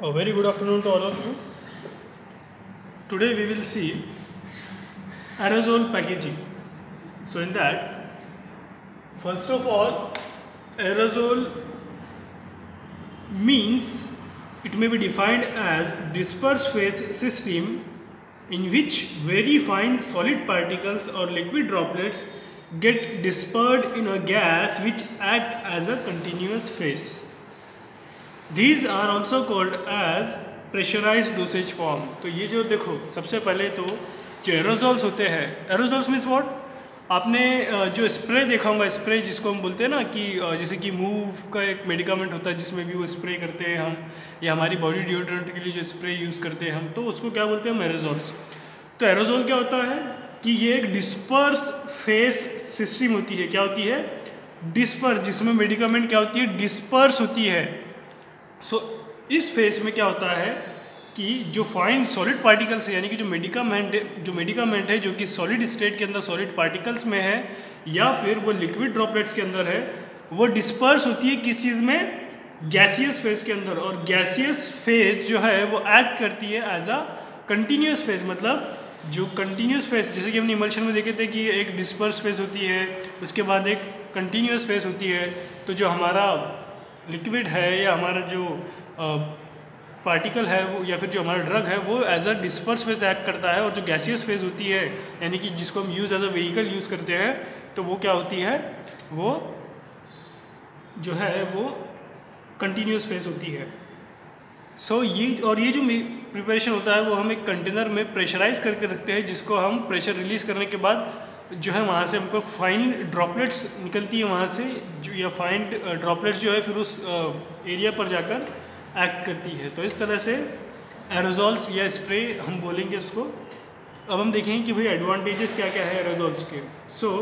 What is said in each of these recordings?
A very good afternoon to all of you. Today we will see aerosol packaging. So in that, first of all, aerosol means it may be defined as disperse phase system in which very fine solid particles or liquid droplets get dispersed in a gas which act as a continuous phase. These are also called as pressurized dosage form. तो ये जो देखो सबसे पहले तो जो aerosols होते हैं, एरोजोल्स मीन्स व्हाट, आपने जो स्प्रे देखा होगा, स्प्रे जिसको हम बोलते हैं ना कि जैसे कि मूव का एक मेडिकामेंट होता है जिसमें भी वो स्प्रे करते हैं हम, या हमारी बॉडी डिओड्रेंट के लिए जो स्प्रे यूज़ करते हैं हम, तो उसको क्या बोलते हैं हम, एरोजोल्स. तो एरोजोल क्या होता है कि ये एक डिस्पर्स फेस सिस्टम होती है. क्या होती है? डिस्पर्स, जिसमें मेडिकामेंट क्या होती है, डिस्पर्स होती है. सो इस फेस में क्या होता है कि जो फाइन सॉलिड पार्टिकल्स है, यानी कि जो मेडिकामेंट है जो कि सॉलिड स्टेट के अंदर सॉलिड पार्टिकल्स में है या फिर वो लिक्विड ड्रॉपलेट्स के अंदर है, वो डिस्पर्स होती है किस चीज़ में, गैसियस फेज के अंदर. और गैसियस फेज जो है वो एक्ट करती है एज अ कंटिन्यूस फेज. मतलब जो कंटिन्यूस फेज, जैसे कि हमने इमल्शन में देखे थे कि एक डिस्पर्स फेज होती है, उसके बाद एक कंटिन्यूस फेज होती है. तो जो हमारा लिक्विड है या हमारा जो पार्टिकल है वो या फिर जो हमारा ड्रग है वो as a disperse phase act करता है. और जो गैसियस फेज होती है, यानी कि जिसको हम use as a vehicle use करते हैं, तो वो क्या होती है, वो जो है वो कंटिन्यूस फेज होती है. सो ये जो प्रिपरेशन होता है वो हम एक कंटेनर में प्रेशराइज करके रखते हैं, जिसको हम प्रेशर रिलीज करने के बाद जो है वहाँ से हमको फाइन ड्रॉपलेट्स निकलती है वहाँ से, जो या फाइन ड्रॉपलेट्स जो है फिर उस एरिया पर जाकर एक्ट करती है. तो इस तरह से एरोजोल्स या स्प्रे हम बोलेंगे उसको. अब हम देखेंगे कि भाई एडवांटेजेस क्या क्या है एरोजोल्स के. So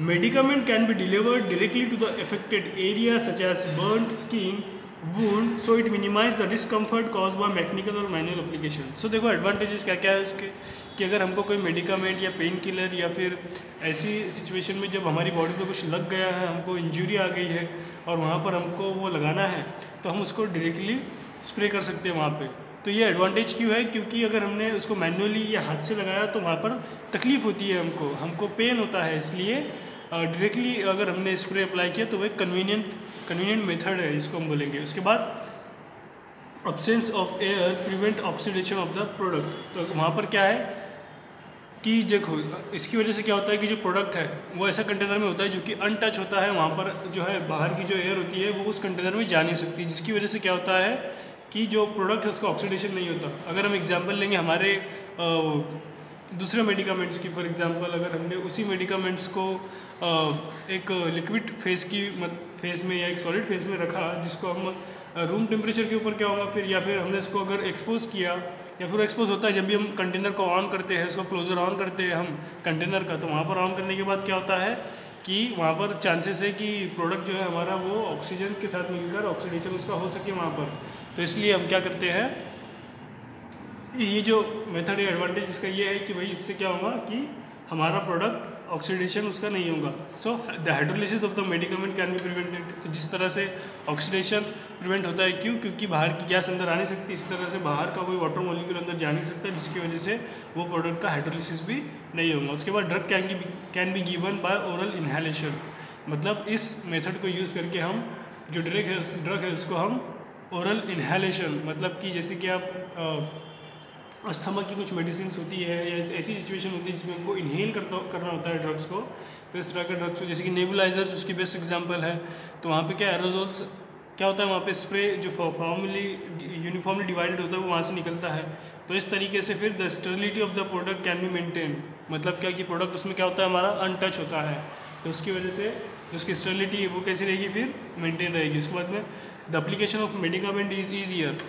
medicament can be delivered directly to the affected area such as burned skin, wound, so it minimize the discomfort cause by mechanical और मैनुअल एप्लीकेशन. सो देखो एडवांटेजेस क्या क्या है उसके, कि अगर हमको कोई मेडिकामेंट या पेन किलर या फिर ऐसी सिचुएशन में जब हमारी बॉडी पे कुछ लग गया है, हमको इंजरी आ गई है और वहाँ पर हमको वो लगाना है, तो हम उसको डायरेक्टली स्प्रे कर सकते हैं वहाँ पे. तो ये एडवांटेज क्यों है, क्योंकि अगर हमने उसको मैनुअली या हाथ से लगाया तो वहाँ पर तकलीफ़ होती है, हमको पेन होता है. इसलिए डायरेक्टली अगर हमने स्प्रे अप्लाई किया तो वो एक कन्वीनियंट मेथड है, इसको हम बोलेंगे. उसके बाद absence of air prevent oxidation of the product. तो वहाँ पर क्या है कि देखो इसकी वजह से क्या होता है कि जो प्रोडक्ट है वो ऐसा कंटेनर में होता है जो कि अनटच होता है. वहाँ पर जो है बाहर की जो एयर होती है वो उस कंटेनर में जा नहीं सकती, जिसकी वजह से क्या होता है कि जो प्रोडक्ट है उसका ऑक्सीडेशन नहीं होता. अगर हम एग्जांपल लेंगे हमारे दूसरे मेडिकामेंट्स की, फॉर एग्जांपल अगर हमने उसी मेडिकामेंट्स को एक लिक्विड फेज में या एक सॉलिड फेज में रखा, जिसको हम रूम टेम्परेचर के ऊपर क्या होगा फिर, या फिर हमने इसको अगर एक्सपोज किया, या फिर एक्सपोज होता है जब भी हम कंटेनर को ऑन करते हैं, उसको क्लोजर ऑन करते हैं हम कंटेनर का, तो वहाँ पर ऑन करने के बाद क्या होता है कि वहाँ पर चांसेस है कि प्रोडक्ट जो है हमारा वो ऑक्सीजन के साथ मिलकर ऑक्सीडेशन उसका हो सके वहाँ पर. तो इसलिए हम क्या करते हैं, ये जो मेथड है एडवांटेज इसका ये है कि भाई इससे क्या होगा कि हमारा प्रोडक्ट ऑक्सीडेशन उसका नहीं होगा. So the hydrolysis of the medicament can be prevented. तो जिस तरह से ऑक्सीडेशन प्रिवेंट होता है, क्यों, क्योंकि बाहर की गैस अंदर आ नहीं सकती, इसी तरह से बाहर का कोई वाटर मॉलिक्यूल अंदर जा नहीं सकता, जिसकी वजह से वो प्रोडक्ट का हाइड्रोलिसिस भी नहीं होगा. उसके बाद drug can be given by oral inhalation. मतलब इस मेथड को यूज़ करके हम जो ड्रग है उसको हम ओरल इन्हेलेशन, मतलब कि जैसे कि आप अस्थमा की कुछ मेडिसिन होती है या ऐसी सिचुएशन होती है जिसमें हमको इन्हेल करना होता है ड्रग्स को, तो इस तरह के ड्रग्स को, जैसे कि नेबुलाइजर्स उसकी बेस्ट एग्जांपल है. तो वहाँ पे क्या एरोजोल्स क्या होता है, वहाँ पे स्प्रे जो यूनिफॉर्मली डिवाइडेड होता है वो वहाँ से निकलता है. तो इस तरीके से फिर the sterility of the product can be maintain. मतलब क्या कि प्रोडक्ट उसमें क्या होता है हमारा अनटच होता है, तो उसकी वजह से उसकी स्टेरिलिटी वो कैसी रहेगी, फिर मेंटेन रहेगी. उसके बाद में the application of medicament is easier.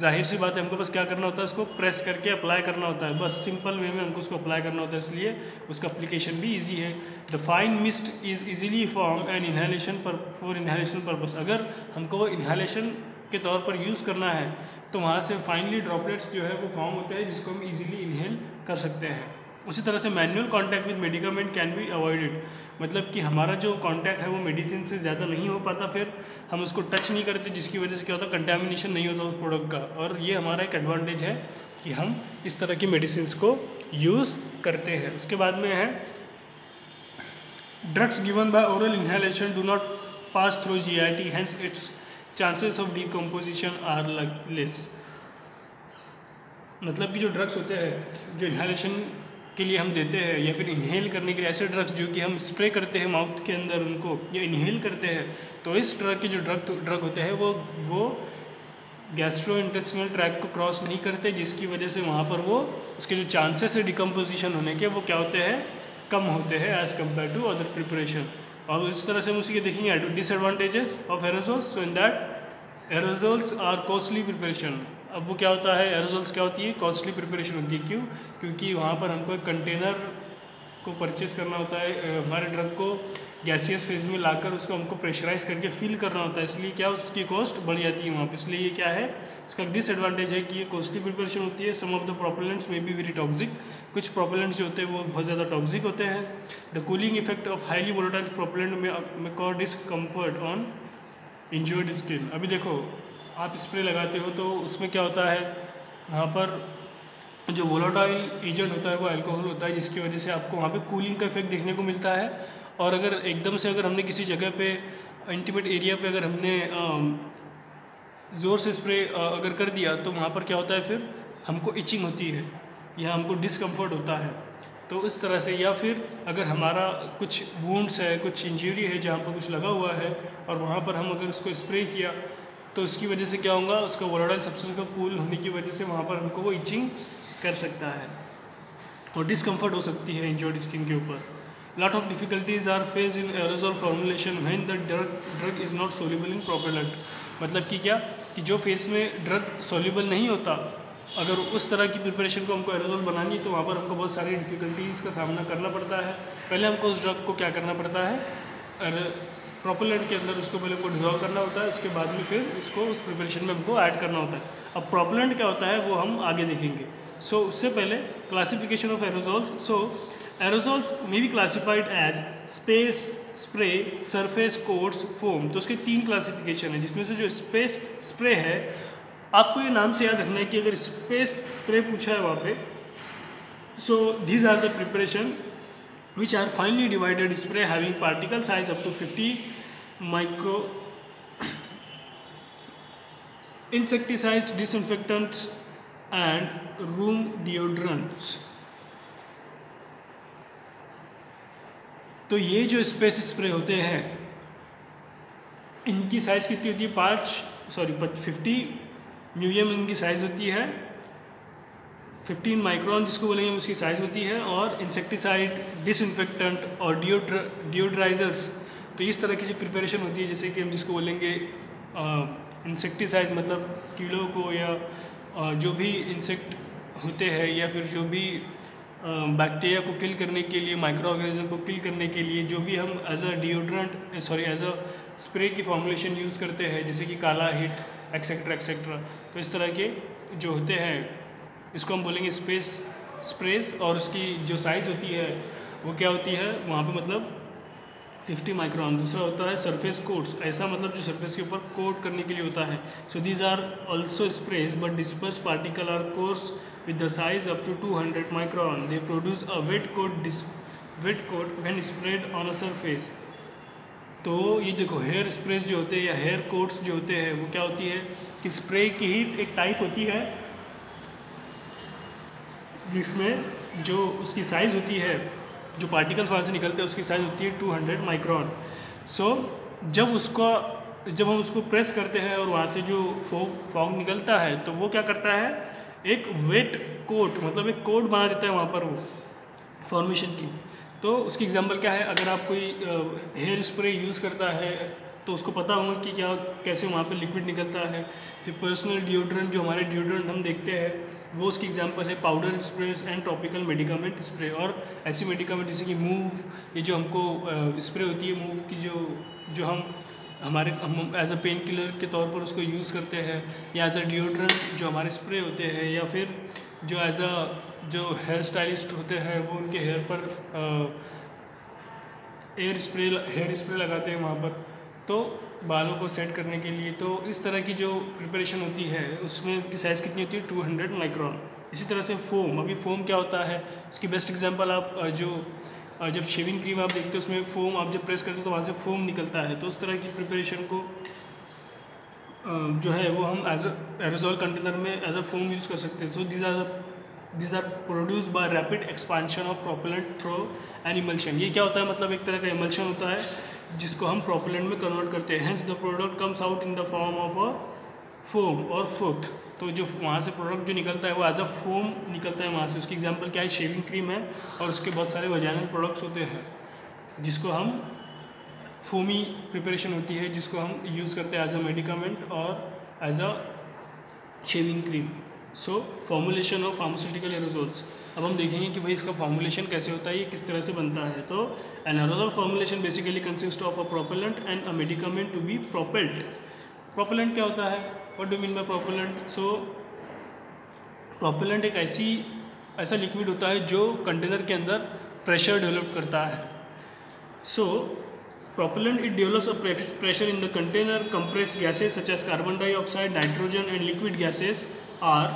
जाहिर सी बात है हमको बस क्या करना होता है, उसको प्रेस करके अप्लाई करना होता है, बस सिंपल वे में हमको उसको अप्लाई करना होता है, इसलिए उसका एप्लीकेशन भी इजी है. The fine mist is easily form and inhalation for inhalation purpose. अगर हमको इन्हेलेशन के तौर पर यूज़ करना है तो वहाँ से फाइनली ड्रॉपलेट्स जो है वो फॉर्म होते हैं, जिसको हम इजीली इन्हेल कर सकते हैं. उसी तरह से manual contact with medicament can be avoided, मतलब कि हमारा जो कॉन्टैक्ट है वो मेडिसिन से ज़्यादा नहीं हो पाता, फिर हम उसको टच नहीं करते, जिसकी वजह से क्या होता है कंटेमिनेशन नहीं होता उस प्रोडक्ट का। और ये हमारा एक एडवांटेज है कि हम इस तरह की मेडिसिन को यूज़ करते हैं। उसके बाद में है drugs given by oral inhalation do not pass through GIT, hence its chances of decomposition are less. मतलब कि जो ड्रग्स होते हैं जो इनहेलेशन के लिए हम देते हैं या फिर इनहेल करने के लिए, ऐसे ड्रग्स जो कि हम स्प्रे करते हैं माउथ के अंदर उनको या इनहेल करते हैं, तो इस तरह के जो ड्रग होते हैं वो गैस्ट्रो इंटेस्टिनल ट्रैक्ट को क्रॉस नहीं करते, जिसकी वजह से वहाँ पर वो उसके जो चांसेस है डिकम्पोजिशन होने के वो क्या होते हैं, कम होते हैं as compare to other preparation. और इस तरह से हम उसी के देखेंगे disadvantages of aerosols. So in that aerosols are costly preparation. अब वो क्या होता है, एरोजोल्स क्या होती है, कॉस्टली प्रिपरेशन होती है। क्यों? क्योंकि वहाँ पर हमको एक कंटेनर को परचेस करना होता है, हमारे ड्रग को गैसियस फेज में लाकर उसको हमको प्रेशराइज करके फिल करना होता है, इसलिए क्या उसकी कॉस्ट बढ़ जाती है वहाँ पर। इसलिए ये क्या है, इसका डिसएडवांटेज है कि ये कॉस्टली प्रिपरेशन होती है। Some of the propellants may be very toxic, कुछ प्रोपेलेंट्स जो होते हैं वो बहुत ज़्यादा टॉक्सिक होते हैं। The cooling effect of highly volatile propellant may cause discomfort on injured skin. अभी देखो आप स्प्रे लगाते हो तो उसमें क्या होता है, वहाँ पर जो वोलेटाइल एजेंट होता है वो अल्कोहल होता है, जिसकी वजह से आपको वहाँ पे कूलिंग का इफेक्ट देखने को मिलता है। और अगर एकदम से अगर हमने किसी जगह पे इंटीमेट एरिया पे अगर हमने ज़ोर से स्प्रे अगर कर दिया तो वहाँ पर क्या होता है, फिर हमको इचिंग होती है या हमको डिस्कम्फर्ट होता है। तो इस तरह से, या फिर अगर हमारा कुछ वुंड्स है, कुछ इंजरी है जहाँ पर कुछ लगा हुआ है और वहाँ पर हम अगर उसको स्प्रे किया तो उसकी वजह से क्या होगा, उसका वोलेटाइल सब्सटेंस का कूल होने की वजह से वहाँ पर हमको वो इचिंग कर सकता है और डिस्कम्फर्ट हो सकती है इंजर्ड स्किन के ऊपर। Lot of difficulties are face in aerosol formulation when the drug is not soluble in propellant. मतलब कि क्या, कि जो फेस में ड्रग सोल्यूबल नहीं होता, अगर उस तरह की प्रिपरेशन को हमको एरोजोल बनानी तो वहाँ पर हमको बहुत सारी डिफिकल्टीज़ का सामना करना पड़ता है। पहले हमको उस ड्रग को क्या करना पड़ता है, प्रोपेलेंट के अंदर उसको पहले हमको डिजॉल्व करना होता है, उसके बाद में फिर उसको उस प्रिपरेशन में हमको ऐड करना होता है। अब प्रोपेलेंट क्या होता है वो हम आगे देखेंगे। सो उससे पहले classification of aerosols. So aerosols may be classified as space, spray, surface, coats, foam. तो उसके 3 क्लासिफिकेशन है, जिसमें से जो स्पेस स्प्रे है, आपको ये नाम से याद रखना है कि अगर स्पेस स्प्रे पूछा है वहाँ पे, सो these are the preparation which are finely divided spray having particle size up to 50 micro, insecticides, disinfectants and room deodorants। तो ये जो स्पेस स्प्रे होते हैं इनकी साइज़ कितनी होती है, 50 म्यूएम इनकी साइज़ होती है, 15 माइक्रोन जिसको बोलेंगे उसकी साइज़ होती है। और इंसेक्टिसाइड, डिसइंफेक्टेंट और डिओड्राइजर्स, तो इस तरह की जो प्रिपरेशन होती है, जैसे कि हम जिसको बोलेंगे इंसेक्टिसाइड मतलब कीड़ों को या जो भी इंसेक्ट होते हैं या फिर जो भी बैक्टीरिया को किल करने के लिए, माइक्रो ऑर्गेनिज्म को किल करने के लिए जो भी हम एज अ स्प्रे की फॉर्मुलेशन यूज़ करते हैं, जैसे कि काला हिट एक्सेट्रा एक्सेट्रा। तो इस तरह के जो होते हैं इसको हम बोलेंगे स्पेस स्प्रेस। और उसकी जो साइज़ होती है वो क्या होती है वहाँ पे, मतलब 50 माइक्रोन। दूसरा होता है सरफेस कोट्स, ऐसा मतलब जो सरफेस के ऊपर कोट करने के लिए होता है। So these are also sprays but disperse particle are coarse with the size up to 200 micron. They produce a wet coat when spread on a surface. तो ये देखो हेयर स्प्रेस जो होते हैं या हेयर कोट्स जो होते हैं वो क्या होती है कि स्प्रे की ही एक टाइप होती है जिसमें जो उसकी साइज़ होती है, जो पार्टिकल्स वहाँ से निकलते हैं उसकी साइज़ होती है 200 माइक्रोन। सो जब हम उसको प्रेस करते हैं और वहाँ से जो फॉग निकलता है तो वो क्या करता है, एक वेट कोट मतलब एक कोट बना देता है वहाँ पर वो फॉर्मेशन की। तो उसकी एग्जांपल क्या है, अगर आप कोई हेयर स्प्रे यूज़ करता है तो उसको पता होगा कि क्या कैसे वहाँ पे लिक्विड निकलता है। फिर पर्सनल डिओड्रेंट, जो हमारे डिओड्रेंट हम देखते हैं वो उसकी एग्जांपल है powder स्प्रेस and topical medicament spray. और ऐसी मेडिकामेंट जैसे कि मूव, ये जो हमको स्प्रे होती है मूव की, जो हम एज अ पेन किलर के तौर पर उसको यूज़ करते हैं, या एज अ डिओड्रेंट जो हमारे स्प्रे होते हैं, या फिर जो एज अ जो हेयर स्टाइलिस्ट होते हैं वो उनके हेयर पर हेयर स्प्रे लगाते हैं वहाँ पर, तो बालों को सेट करने के लिए। तो इस तरह की जो प्रिपरेशन होती है उसमें की साइज़ कितनी होती है, 200 माइक्रोन। इसी तरह से फोम, अभी फोम क्या होता है, इसकी बेस्ट एग्जांपल आप जब शेविंग क्रीम आप देखते हो उसमें फोम आप जब प्रेस करते हो तो वहाँ से फोम निकलता है। तो उस तरह की प्रिपरेशन को जो है वो हम एज एरोसोल कंटेनर में एज अ फोम यूज़ कर सकते हैं। सो these are produced by rapid expansion of propellant through an emulsion। ये क्या होता है, मतलब एक तरह का emulsion होता है जिसको हम propellant में कन्वर्ट करते हैं। Hence the product comes out in the form of a foam और froth। तो जो वहाँ से प्रोडक्ट जो निकलता है वो एज अ फोम निकलता है वहाँ से। उसकी एग्जांपल क्या है, शेविंग क्रीम है और उसके बहुत सारे वजाइनल प्रोडक्ट्स होते हैं जिसको हम फोमी प्रिपरेशन होती है जिसको हम यूज़ करते हैं एज अ मेडिकामेंट और as a shaving cream. So formulation of pharmaceutical aerosols. अब हम देखेंगे कि भाई इसका फॉर्मुलेशन कैसे होता है, ये किस तरह से बनता है। तो an aerosol formulation basically consist of a propellant and a medicament to be propelled. Propellant क्या होता है, what do mean by propellant. So propellant एक ऐसा लिक्विड होता है जो कंटेनर के अंदर प्रेशर डेवलप करता है। सो propellant, it develops a pressure in the container. Compressed gases such as carbon dioxide, nitrogen and liquid gases are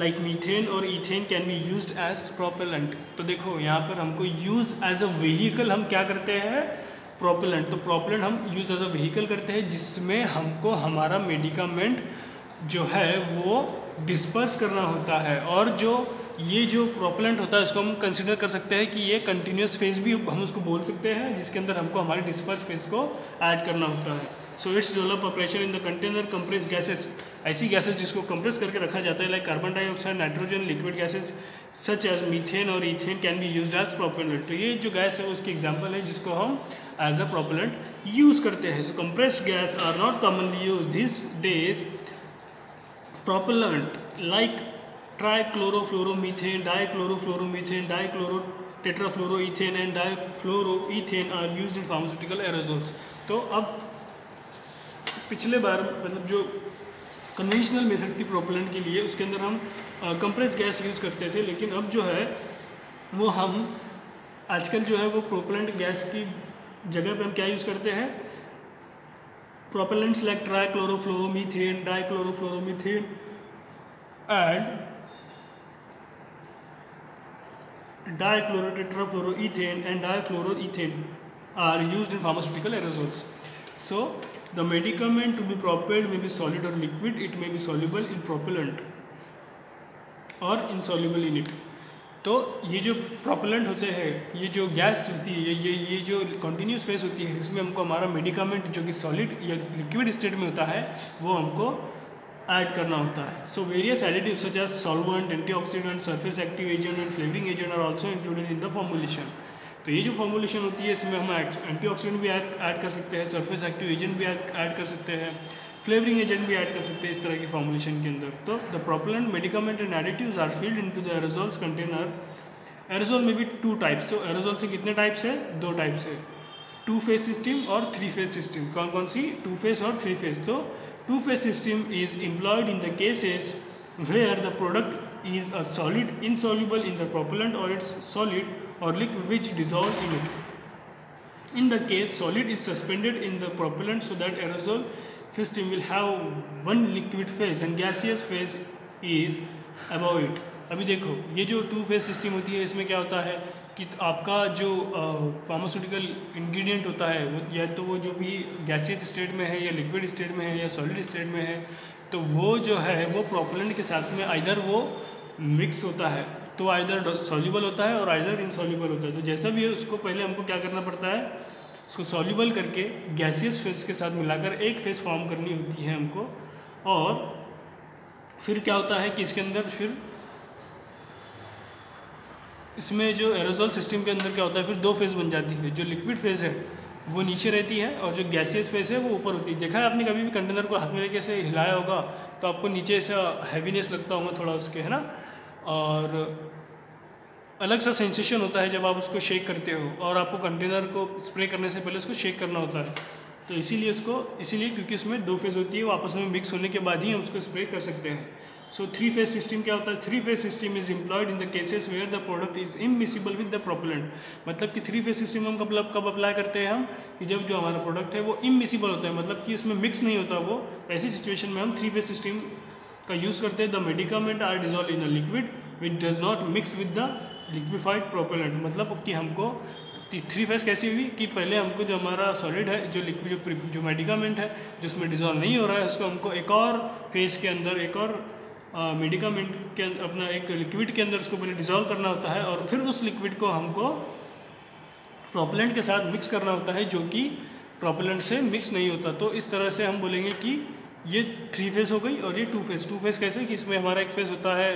like methane or ethane can be used as propellant। तो देखो यहाँ पर हमको use as a vehicle हम क्या करते हैं, propellant। तो propellant हम use as a vehicle करते हैं जिसमें हमको हमारा मेडिकामेंट जो है वो डिस्पर्स करना होता है। और ये जो प्रोपेलेंट होता है उसको हम कंसिडर कर सकते हैं कि ये कंटिन्यूस फेज भी हम उसको बोल सकते हैं जिसके अंदर हमको हमारे डिस्पर्स फेज को ऐड करना होता है। So it's develop a pressure in the container. Compress gases, ऐसी गैसेस जिसको कंप्रेस करके रखा जाता है, like carbon dioxide, nitrogen, liquid gases such as methane और ethane can be used as propellant. तो ये जो गैस है उसकी एग्जाम्पल है जिसको हम एज अ प्रोपेलेंट यूज़ करते हैं। So compressed gas are not commonly use this days. Propellant like trichlorofluoromethane, dichlorofluoromethane, dichlorotetrafluoroethane and difluoroethane are used in pharmaceutical aerosols। तो अब पिछले बार मतलब जो कन्वेंशनल मेथड थी प्रोपेलेंट के लिए उसके अंदर हम कंप्रेस्ड गैस यूज़ करते थे, लेकिन अब जो है वो हम आजकल जो है वो प्रोपेलेंट गैस की जगह पे हम क्या यूज़ करते हैं, propellants like trichlorofluoromethane, dichlorofluoromethane and dichlorotetrafluoroethane and difluoroethane are used in pharmaceutical aerosols। So the medicament to be propelled may be solid or liquid, it may be soluble in propellant or insoluble in it। तो ये जो propellant होते हैं, ये जो gas होती है, ये जो कंटिन्यूस फेस होती है, इसमें हमको हमारा मेडिकामेंट जो कि सॉलिड या लिक्विड स्टेट में होता है वो हमको ऐड करना होता है। So various additive such as solvent, antioxidant, surface active agent and flavouring agent are also included in the formulation. तो ये जो फॉर्मुलेशन होती है इसमें हम एंटीऑक्सीडेंट भी ऐड कर सकते हैं, सरफेस एक्टिव एजेंट भी ऐड कर सकते हैं, फ्लेवरिंग एजेंट भी ऐड कर सकते हैं इस तरह की फॉर्मुलेशन के अंदर। तो the propellant, medicament and additives are filled into the aerosols container. Aerosol में भी 2 टाइप्स। सो एरोसोल से कितने टाइप्स है, 2 टाइप्स है, 2 फेज सिस्टम और 3 फेज सिस्टम। कौन कौन सी, 2 फेज और 3 फेज। तो 2 phase system is employed in the cases where the product is a solid insoluble in the propellant or it's solid or liquid which dissolve in it. In the case solid is suspended in the propellant so that aerosol system will have one liquid phase and gaseous phase is above it। अभी देखो ये जो 2 phase system होती है इसमें क्या होता है कि आपका जो फार्मास्यूटिकल इंग्रेडिएंट होता है वो या तो वो जो भी गैसियस स्टेट में है या लिक्विड स्टेट में है या सॉलिड स्टेट में है, तो वो जो है वो प्रोपेलेंट के साथ में आइदर वो मिक्स होता है, तो आइदर सॉल्युबल होता है और आइदर इनसॉल्युबल होता है। तो जैसा भी है उसको पहले हमको क्या करना पड़ता है, उसको सॉल्युबल करके गैसियस फेज के साथ मिलाकर एक फेज फॉर्म करनी होती है हमको। और फिर क्या होता है कि इसके अंदर फिर इसमें जो एरोसोल सिस्टम के अंदर क्या होता है फिर 2 फेज़ बन जाती है। जो लिक्विड फेज़ है वो नीचे रहती है और जो गैसियस फेज़ है वो ऊपर होती है। देखा है आपने कभी भी कंटेनर को हाथ में लेके ऐसे हिलाया होगा तो आपको नीचे ऐसा हैवीनेस लगता होगा थोड़ा उसके, है ना, और अलग सा सेंसेशन होता है जब आप उसको शेक करते हो और आपको कंटेनर को स्प्रे करने से पहले उसको शेक करना होता है। तो इसीलिए क्योंकि इसमें 2 फेज़ होती है, वो आपस में मिक्स होने के बाद ही हम उसको स्प्रे कर सकते हैं। सो 3 फेज सिस्टम क्या होता है? 3 phase system is employed in the cases where the product is immiscible with the propellant. मतलब कि 3 फेज सिस्टम हम कब अप्लाई करते हैं हम, कि जब जो हमारा प्रोडक्ट है वो इमिसिबल होता है, मतलब कि उसमें मिक्स नहीं होता वो, ऐसी सिचुएशन में हम 3 फेज सिस्टम का यूज़ करते हैं। The medicament are dissolve in a liquid which does not mix with the liquefied propellant. मतलब कि हमको 3 फेज कैसी हुई कि पहले हमको जो हमारा सॉलिड है, जो लिक्विड जो मेडिकामेंट है जो उसमें डिजॉल्व नहीं हो रहा है, उसको हमको एक और फेज के अंदर, एक और मेडिकामेंट के अपना एक लिक्विड के अंदर उसको पहले डिजॉल्व करना होता है, और फिर उस लिक्विड को हमको प्रोपेलेंट के साथ मिक्स करना होता है, जो कि प्रोपेलेंट से मिक्स नहीं होता। तो इस तरह से हम बोलेंगे कि ये 3 फेज हो गई और ये 2 फेज। 2 फेज कैसे कि इसमें हमारा एक फेज होता है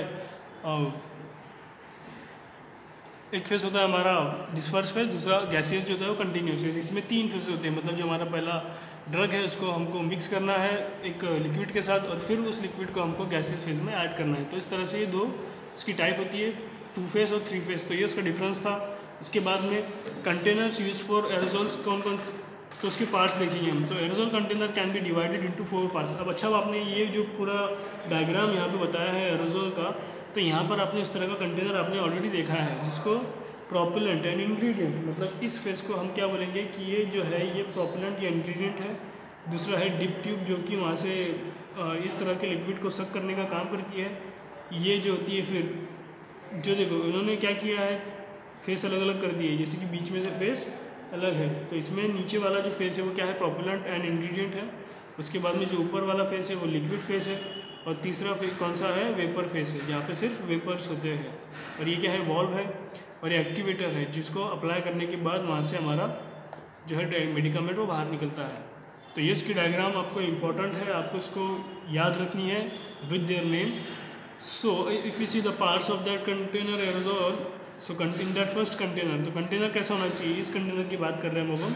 हमारा डिस्पर्स फेज, दूसरा गैसियस जो होता है वो कंटिन्यूस फेज। इसमें 3 फेज होते हैं। मतलब जो हमारा पहला ड्रग है उसको हमको मिक्स करना है एक लिक्विड के साथ, और फिर उस लिक्विड को हमको गैसियस फेज में ऐड करना है। तो इस तरह से ये 2 इसकी टाइप होती है, 2 फेज और 3 फेज। तो ये उसका डिफरेंस था। इसके बाद में कंटेनर्स यूज फॉर एरोजोल्स कौन कौन, तो उसके पार्ट्स देखेंगे हम। तो aerosol container can B divided into 4 parts. अब अच्छा, आपने ये जो पूरा डायग्राम यहाँ पे बताया है एरोजोल का, तो यहाँ पर आपने इस तरह का कंटेनर आपने ऑलरेडी देखा है, जिसको प्रोपेलेंट एंड इंग्रेडिएंट, मतलब इस फेज को हम क्या बोलेंगे कि ये जो है ये प्रोपेलेंट या इंग्रेडिएंट है। दूसरा है डिप ट्यूब, जो कि वहाँ से इस तरह के लिक्विड को सक करने का काम करती है। ये जो होती है फिर जो देखो इन्होंने क्या किया है, फेस अलग अलग कर दिए, जैसे कि बीच में से फेस अलग है। तो इसमें नीचे वाला जो फेस है वो क्या है, प्रोपेलेंट एंड इंग्रेडिएंट है। उसके बाद में जो ऊपर वाला फेस है वो लिक्विड फेस है, और तीसरा कौन सा है, वेपर फेस है, जहाँ पे सिर्फ वेपर्स होते हैं। और ये क्या है, वॉल्व है, और ये एक्टिवेटर है, जिसको अप्लाई करने के बाद वहाँ से हमारा जो है मेडिकामेंट वो बाहर निकलता है। तो ये इसकी डायग्राम आपको इम्पोर्टेंट है, आपको इसको याद रखनी है with their name. So if you see the parts of that container aerosol, so in that first container, तो कंटेनर कैसा होना चाहिए, इस कंटेनर की बात कर रहे हैं हम।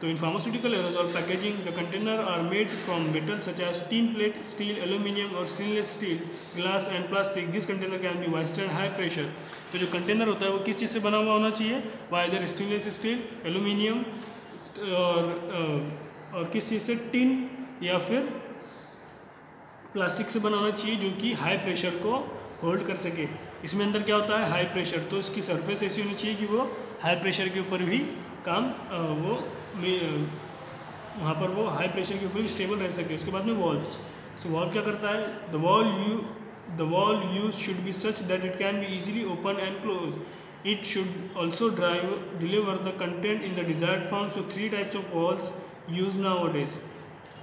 तो in pharmaceutical aerosol packaging the container are made from metal such as tin plate, steel, aluminium और stainless steel, glass and plastic. This container can be withstand high pressure. तो जो कंटेनर होता है वो किस चीज़ से बना हुआ होना चाहिए, वाइदर स्टेनलेस स्टील, एल्यूमिनियम और किस चीज़ से, टिन या फिर प्लास्टिक से बना होना चाहिए, जो कि हाई प्रेशर को होल्ड कर सके। इसमें अंदर क्या होता है, हाई प्रेशर, तो इसकी सरफेस ऐसी होनी चाहिए कि वो हाई प्रेशर के ऊपर भी काम वहाँ पर वो हाई प्रेशर के ऊपर भी स्टेबल रह सके। उसके बाद में वॉल्व्स, सो वॉल्व क्या करता है, the valve use should be such that it can be easily open and close. It should also deliver the content in the desired form. So 3 types of valves use nowadays.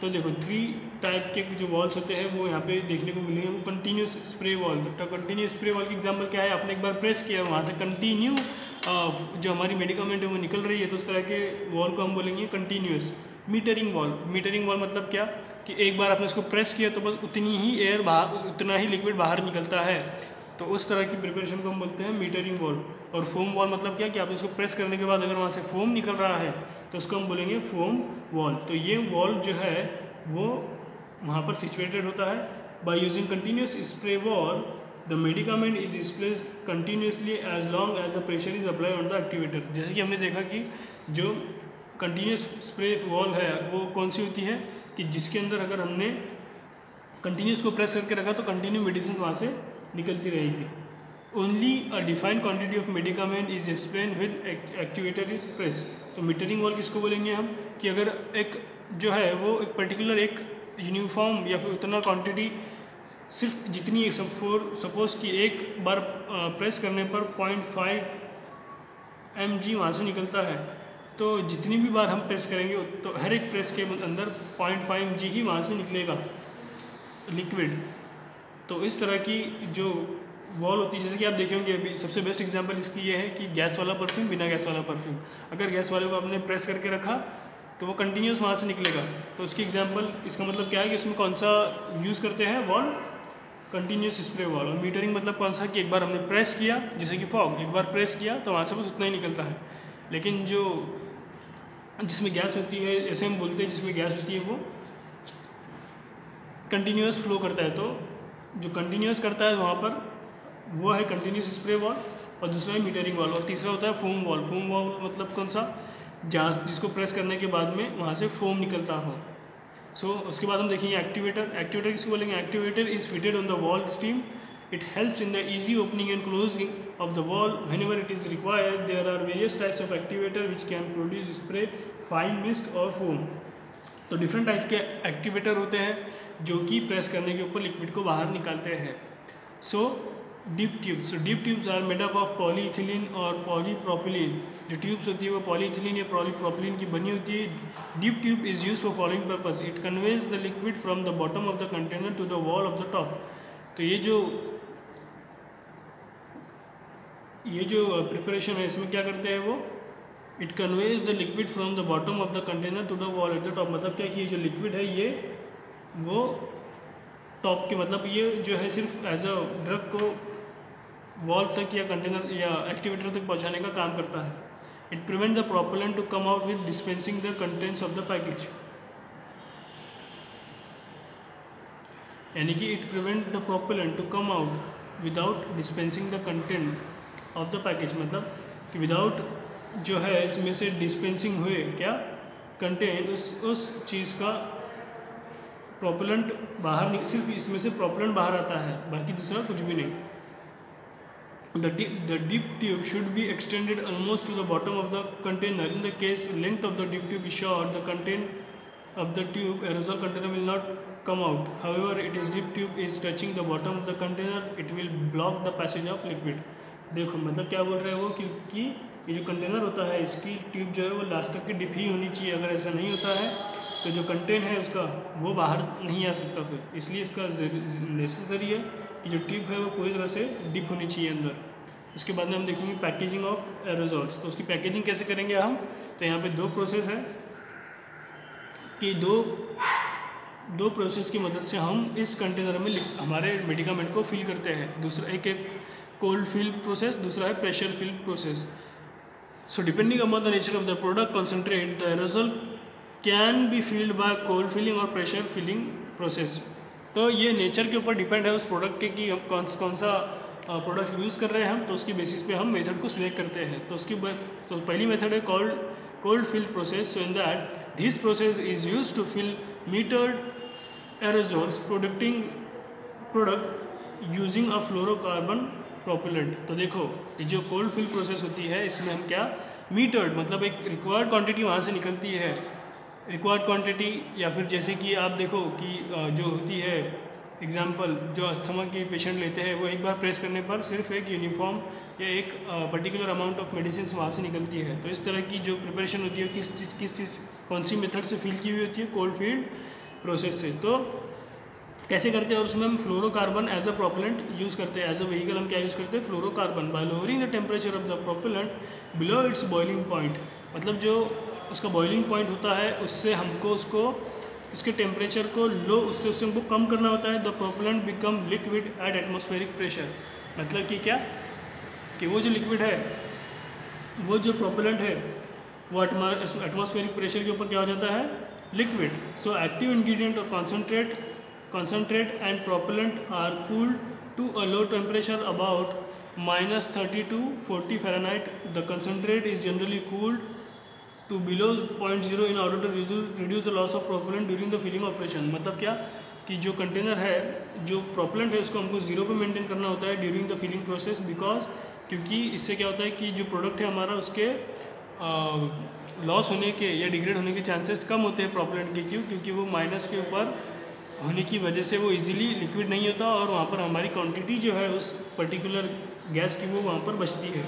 तो देखो 3 type के जो walls होते हैं वो यहाँ पे देखने को मिलेंगे। वो कंटिन्यूस स्प्रे वॉल, तो कंटिन्यूस स्प्रे वॉल की एग्जांपल क्या है, आपने एक बार प्रेस किया, वहाँ से कंटिन्यू जो हमारी मेडिकामेंट है वो निकल रही है, तो उस तरह के वॉल को हम बोलेंगे continuous. Metering wall, metering wall मतलब क्या कि एक बार आपने उसको प्रेस किया तो बस उतनी ही एयर बाहर, उतना ही लिक्विड बाहर निकलता है, तो उस तरह की प्रिपरेशन को हम बोलते हैं मीटरिंग वॉल। और फोम वॉल मतलब क्या कि आपने उसको प्रेस करने के बाद अगर वहाँ से फोम निकल रहा है तो उसको हम बोलेंगे फोम वॉल। तो ये वॉल जो है वो वहाँ पर सिचुएटेड होता है। By using continuous spray valve the medicament is displaced continuously as long as the pressure is apply on the activator. जैसे कि हमने देखा कि जो कंटिन्यूस स्प्रे वॉल है वो कौन सी होती है कि जिसके अंदर अगर हमने कंटिन्यूस को प्रेस करके रखा तो कंटिन्यू मेडिसिन वहाँ से निकलती रहेगी। Only a defined quantity of medicament is explain with activator is press. तो मीटरिंग वॉल किसको बोलेंगे हम कि अगर एक जो है वो एक पर्टिकुलर एक यूनिफॉर्म या फिर उतना क्वांटिटी सिर्फ जितनी सपोज कि एक बार प्रेस करने पर 0.5 mg वहाँ से निकलता है, तो जितनी भी बार हम प्रेस करेंगे तो हर एक प्रेस के अंदर 0.5 mg ही वहाँ से निकलेगा लिक्विड। तो इस तरह की जो वॉल होती है, जैसे कि आप देखे होंगे अभी सबसे बेस्ट एग्जांपल इसकी ये है कि गैस वाला परफ्यूम, बिना गैस वाला परफ्यूम, अगर गैस वाले को आपने प्रेस करके रखा तो वो कंटिन्यूस वहाँ से निकलेगा। तो उसकी एग्जांपल, इसका मतलब क्या है कि इसमें कौन सा यूज़ करते हैं वॉल, कंटिन्यूस स्प्रे वॉल। और मीटरिंग मतलब कौन सा कि एक बार हमने प्रेस किया, जैसे कि फॉग, एक बार प्रेस किया तो वहाँ से बस उतना ही निकलता है। लेकिन जो जिसमें गैस होती है, ऐसे हम बोलते हैं जिसमें गैस होती है वो कंटिन्यूस फ्लो करता है। तो जो कंटिन्यूस करता है वहाँ पर वो है कंटिन्यूस स्प्रे वॉल, और दूसरा है मीटरिंग वॉल, और तीसरा होता है फोम वॉल। फोम वॉल मतलब कौन सा जहाँ जिसको प्रेस करने के बाद में वहाँ से फोम निकलता हो। सो उसके बाद हम देखेंगे एक्टिवेटर। एक्टिवेटर किसको बोलेंगे? Activator is fitted on the wall steam. It helps in the easy opening and closing of the wall whenever it is required. There are various types of activator which can produce spray, fine mist or foam. तो different type के activator होते हैं जो कि press करने के ऊपर liquid को बाहर निकालते हैं। So dip tubes. So dip tubes are made up of polyethylene और पॉलीप्रोपिलीन। जो ट्यूब्स होती है वो पॉलीइथिलीन या पॉलीप्रोपिलीन की बनी होती है। Dip tube is use for following purpose. It conveys the liquid from the bottom of the container to the wall of the top. तो ये जो प्रिपरेशन है इसमें क्या करते हैं वो, it conveys the liquid from the bottom of the container to the wall at the top. मतलब क्या कि ये जो लिक्विड है ये वो टॉप के, मतलब ये जो है सिर्फ एज अ ड्रग को वॉल तक या कंटेनर या एक्टिवेटर तक पहुंचाने का काम करता है। It prevent the propellant to come out with dispensing the contents of the package. यानी कि it prevent the propellant to come out without dispensing the content of the package. मतलब कि विदाउट जो है इसमें से डिस्पेंसिंग हुए क्या कंटेंट उस चीज़ का प्रोपेलेंट बाहर, सिर्फ इसमें से प्रोपेलेंट बाहर आता है, बाकी दूसरा कुछ भी नहीं। The deep tube should be extended almost two the bottom of the container. In the case length of the deep tube is short, the content of the tube aerosol container will not come out. However, it is deep tube is touching the bottom of the container, it will block the passage of liquid. देखो मतलब क्या बोल रहे हैं वो, क्योंकि ये जो कंटेनर होता है इसकी ट्यूब जो है वो लास्ट तक की डिप ही होनी चाहिए। अगर ऐसा नहीं होता है तो जो कंटेंट है उसका वो बाहर नहीं आ सकता फिर, इसलिए इसका नेसेसरी है कि जो ट्यूब है वो पूरी तरह से डिप होनी चाहिए अंदर। उसके बाद में हम देखेंगे पैकेजिंग ऑफ एरोसोल्स। तो उसकी पैकेजिंग कैसे करेंगे हम, तो यहाँ पे दो प्रोसेस है कि दो प्रोसेस की मदद से हम इस कंटेनर में हमारे मेडिकामेंट को फिल करते हैं। दूसरा एक कोल्ड फिल प्रोसेस, दूसरा है pressure fill process. So depending upon the nature of the product concentrate, the aerosol can be filled by cold filling और प्रेशर फिलिंग प्रोसेस। तो ये नेचर के ऊपर डिपेंड है उस प्रोडक्ट के कि हम कौन सा प्रोडक्ट यूज़ कर रहे हैं हम, तो उसकी बेसिस पे हम मेथड को सिलेक्ट करते हैं। तो पहली मेथड है cold fill process. So in that this process is use to fill metered aerosols product using a fluorocarbon propellant. तो देखो ये जो कोल्ड फिल प्रोसेस होती है इसमें हम क्या मीटर्ड, मतलब एक रिक्वायर्ड क्वांटिटी वहाँ से निकलती है, रिक्वायर्ड क्वांटिटी। या फिर जैसे कि आप देखो कि जो होती है एग्जांपल जो अस्थमा के पेशेंट लेते हैं वो एक बार प्रेस करने पर सिर्फ एक यूनिफॉर्म या एक पर्टिकुलर अमाउंट ऑफ मेडिसिन वहाँ से निकलती है। तो इस तरह की जो प्रिपरेशन होती है किस चीज़ कौन सी मेथड से फिल की हुई होती है, कोल्ड फिल्ड प्रोसेस से। तो कैसे करते हैं, और उसमें हम fluorocarbon as a propellant use करते हैं। एज अ व्हीकल हम क्या यूज़ करते हैं, fluorocarbon. Bye lowering the temperature of the propellant below it's boiling point, मतलब जो उसका बॉइलिंग पॉइंट होता है उससे हमको उसके टेम्परेचर को उससे हमको कम करना होता है। The propellant become liquid at atmospheric pressure. मतलब कि क्या कि वो जो लिक्विड है, वो जो प्रोपेलेंट है वो एटमॉस्फेरिक प्रेशर के ऊपर क्या हो जाता है, लिक्विड। सो एक्टिव इंग्रेडिएंट और concentrate and propellant are cooled to a low temperature about -30 to 40 Fahrenheit. The concentrate is generally cooled to below 0.0 in order to reduce the loss of propellant during the filling operation. मतलब क्या कि जो container है, जो propellant है उसको हमको 0 पे मेंटेन करना होता है during the filling process, because क्योंकि इससे क्या होता है कि जो प्रोडक्ट है हमारा उसके लॉस होने के या डिग्रेड होने के चांसेस कम होते हैं प्रोपेलेंट के। क्योंकि वो माइनस के ऊपर होने की वजह से वो इजीली लिक्विड नहीं होता और वहाँ पर हमारी क्वांटिटी जो है उस पर्टिकुलर गैस की वो वहाँ पर बचती है।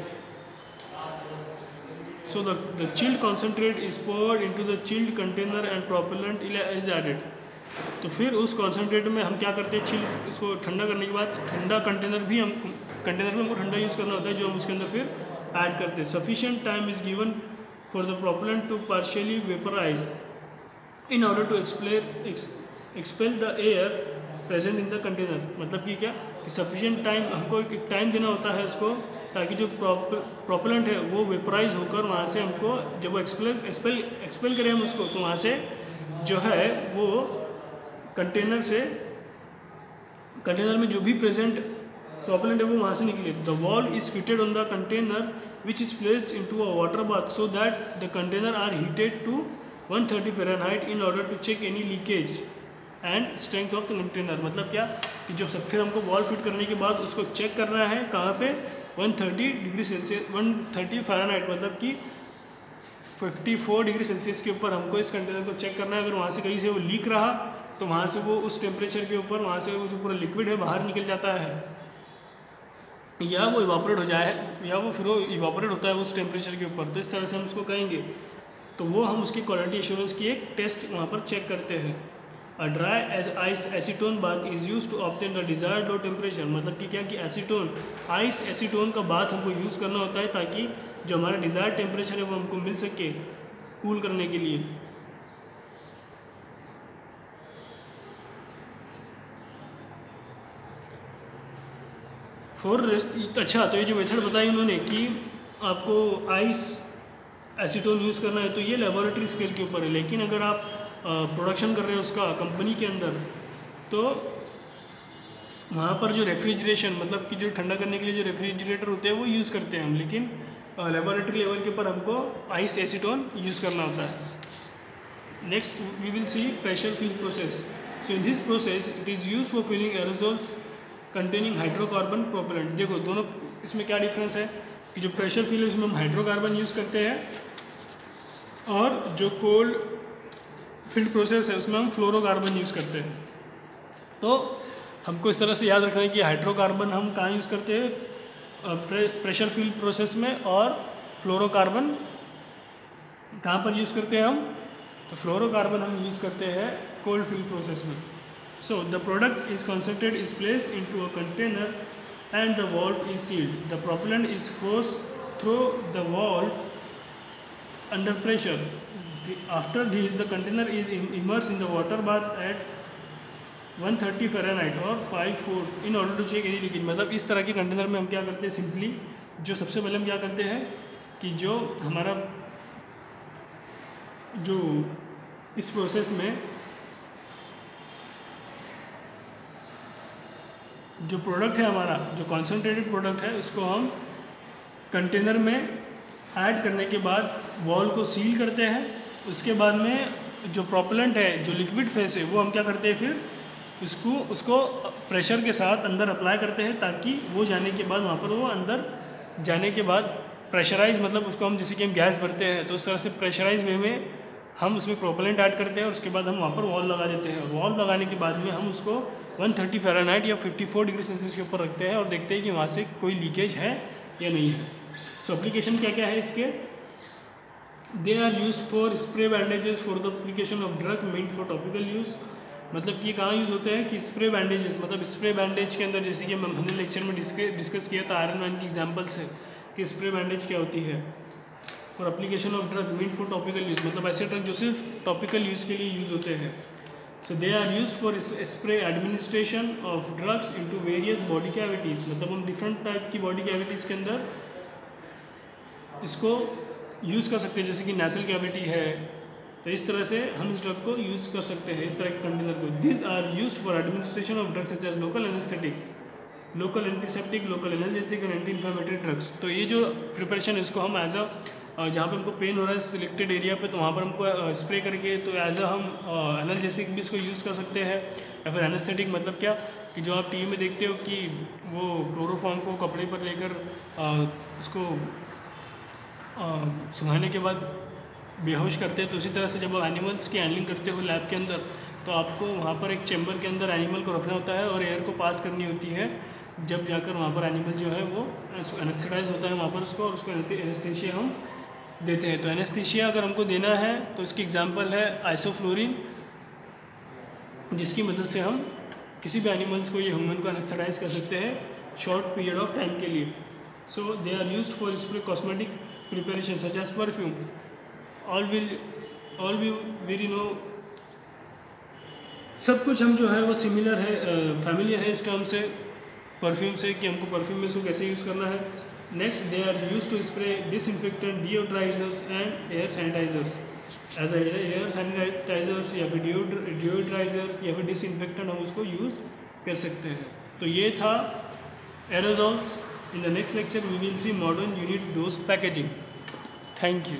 So the chilled concentrate is poured into the chilled container and propellant is added. तो फिर उस कॉन्सेंट्रेट में हम क्या करते हैं, चिल्ड इसको ठंडा करने के बाद ठंडा कंटेनर भी हमको ठंडा यूज़ करना होता है जो हम उसके अंदर फिर ऐड करते हैं। Sufficient time is given for the propellant to partially vaporise in order to expel the air present in the container. मतलब कि क्या कि सफिशिएंट टाइम, हमको एक टाइम देना होता है उसको, ताकि जो प्रोपेलेंट है वो वेपराइज होकर वहाँ से हमको जब वो एक्सपेल करें हम उसको, तो वहाँ से जो है वो कंटेनर में जो भी प्रेजेंट प्रोपेलेंट है वो वहाँ से निकले। The valve is fitted on the container which is placed into a water bath so that the container are heated to 130 Fahrenheit in order to check any leakage and strength of the container. मतलब क्या कि जो सब फिर हमको valve fit करने के बाद उसको चेक करना है कहाँ पे 130 डिग्री सेल्सियस 130 फ़ारेनहाइट मतलब कि 54 डिग्री सेल्सियस के ऊपर हमको इस कंटेनर को चेक करना है। अगर वहाँ से कहीं से वो लीक रहा तो वहाँ से वो उस टेम्परेचर के ऊपर वहाँ से वो जो पूरा लिक्विड है बाहर निकल जाता है या वो इवापोरेट हो जाए या वो फिर वो इवापोरेट होता है उस टेम्परेचर के ऊपर। तो इस तरह से हम उसको कहेंगे। तो वो हम उसकी क्वालिटी एश्योरेंस की एक टेस्ट वहाँ पर चेक करते हैं। A dry as ice acetone bath is use to obtain the desired low temperature. मतलब कि क्या कि एसीटोन आइस एसीटोन का बाथ हमको यूज़ करना होता है ताकि जो हमारा डिज़ायर्ड टेम्परेचर है वो हमको मिल सके कूल करने के लिए। अच्छा, तो ये जो मेथड बताई उन्होंने कि आपको आइस एसीटोन यूज़ करना है तो ये लेबोरेटरी स्केल के ऊपर है। लेकिन अगर आप प्रोडक्शन कर रहे हो उसका कंपनी के अंदर तो वहाँ पर जो रेफ्रिजरेशन मतलब कि जो ठंडा करने के लिए जो रेफ्रिजरेटर होते हैं वो यूज़ करते हैं हम। लेकिन लेबोरेटरी लेवल के ऊपर हमको आइस एसीटोन यूज़ करना होता है। Next we will see pressure fill process. So in this process it is use for filling aerosols containing hydrocarbon propellant. देखो दोनों इसमें क्या डिफरेंस है कि जो प्रेशर फिल है उसमें हम हाइड्रोकार्बन यूज़ करते हैं और जो कोल्ड फिल्ड प्रोसेस है उसमें हम फ्लोरोकार्बन यूज़ करते हैं। तो हमको इस तरह से याद रखना है कि हाइड्रोकार्बन हम कहाँ यूज़ करते हैं प्रेशर फिल प्रोसेस में और फ्लोरोकार्बन कहाँ पर यूज़ करते हैं हम तो फ्लोरोकार्बन हम यूज़ करते हैं कोल्ड फिल प्रोसेस में। So the product is concentrated is placed into a container and the valve is sealed. The propellant is forced through the valve under pressure. After this, the container is immersed in the water bath at 130 Fahrenheit और 5 foot in order to check any leakage। मतलब इस तरह के container में हम क्या करते हैं सिंपली जो सबसे पहले हम क्या करते हैं कि जो हमारा जो इस प्रोसेस में जो प्रोडक्ट है हमारा जो कॉन्सेंट्रेटेड प्रोडक्ट है उसको हम कंटेनर में ऐड करने के बाद वॉल को सील करते हैं। उसके बाद में जो प्रोपेलेंट है जो लिक्विड फेस है वो हम क्या करते हैं फिर उसको प्रेशर के साथ अंदर अप्लाई करते हैं ताकि वो जाने के बाद वहाँ पर वो अंदर जाने के बाद प्रेशराइज मतलब उसको हम जैसे कि हम गैस भरते हैं तो उस तरह से प्रेशराइज वे में हम उसमें प्रोपेलेंट ऐड करते हैं और उसके बाद हम वहाँ पर वॉल लगा देते हैं। वॉल लगाने के बाद में हम उसको 130 फ़ारेनहाइट या 54 डिग्री सेल्सियस के ऊपर रखते हैं और देखते हैं कि वहाँ से कोई लीकेज है या नहीं है। सो एप्लीकेशन क्या क्या है इसके they are use for spray bandages for the application of drug meant for topical use. मतलब कि कहाँ यूज़ होते हैं कि स्प्रे बैंडेजेस मतलब स्प्रे बैंडेज के अंदर जैसे कि हमने लेक्चर में डिस्कस किया था आयरन मैन की एग्जाम्पल से कि स्प्रे बैंडेज क्या होती है for application of drug meant for topical use मतलब ऐसे ड्रग जो सिर्फ टॉपिकल यूज़ के लिए यूज़ होते हैं। So they are use for spray administration of drugs into various body cavities मतलब हम डिफरेंट टाइप की बॉडी कैविटीज़ के अंदर इसको यूज़ कर सकते हैं जैसे कि नेसल कैविटी है तो इस तरह से हम इस ड्रग को यूज़ कर सकते हैं इस तरह के कंटेनर को। This are used for administration of drugs such as local anaesthetic local antiseptic local analgesic and anti inflammatory drugs. तो ये जो प्रिपरेशन है इसको हम एज अ जहाँ पे हमको पेन हो रहा है सिलेक्टेड एरिया पे तो वहाँ पर हमको स्प्रे करके तो एज अ हम एनाल्जेसिक भी इसको यूज़ कर सकते हैं या फिर एनेस्थेटिक मतलब क्या कि जो आप टीवी में देखते हो कि वो क्लोरोफॉर्म को कपड़े पर लेकर उसको सुखाने के बाद बेहोश करते हैं तो उसी तरह से जब आप एनिमल्स की हैंडलिंग करते हो लैब के अंदर तो आपको वहाँ पर एक चैम्बर के अंदर एनिमल को रखना होता है और एयर को पास करनी होती है जब जाकर वहाँ पर एनिमल जो है वो एनेस्थेटाइज होता है वहाँ पर उसको और उसको एनेस्थीसिया हम देते हैं। तो एनेस्थीसिया अगर हमको देना है तो इसकी एग्जांपल है आइसोफ्लोरिन जिसकी मदद से हम किसी भी एनिमल्स को या ह्यूमन को एनेस्थेटाइज कर सकते हैं शॉर्ट पीरियड ऑफ टाइम के लिए। So they are used for spray cosmetic preparation such as perfume all we know सब कुछ हम जो है वो सिमिलर है फैमिलियर है इस टर्म से परफ्यूम से कि हमको परफ्यूम में इसको कैसे यूज़ करना है। Next they are use to spray disinfectant deodorisers and air sanitisers as air sanitisers या फिर डिओड्राइजर्स या फिर डिसइंफेक्टेंट हम उसको यूज़ कर सकते हैं। तो ये था aerosols. In the next lecture we will see modern unit dose packaging. Thank you.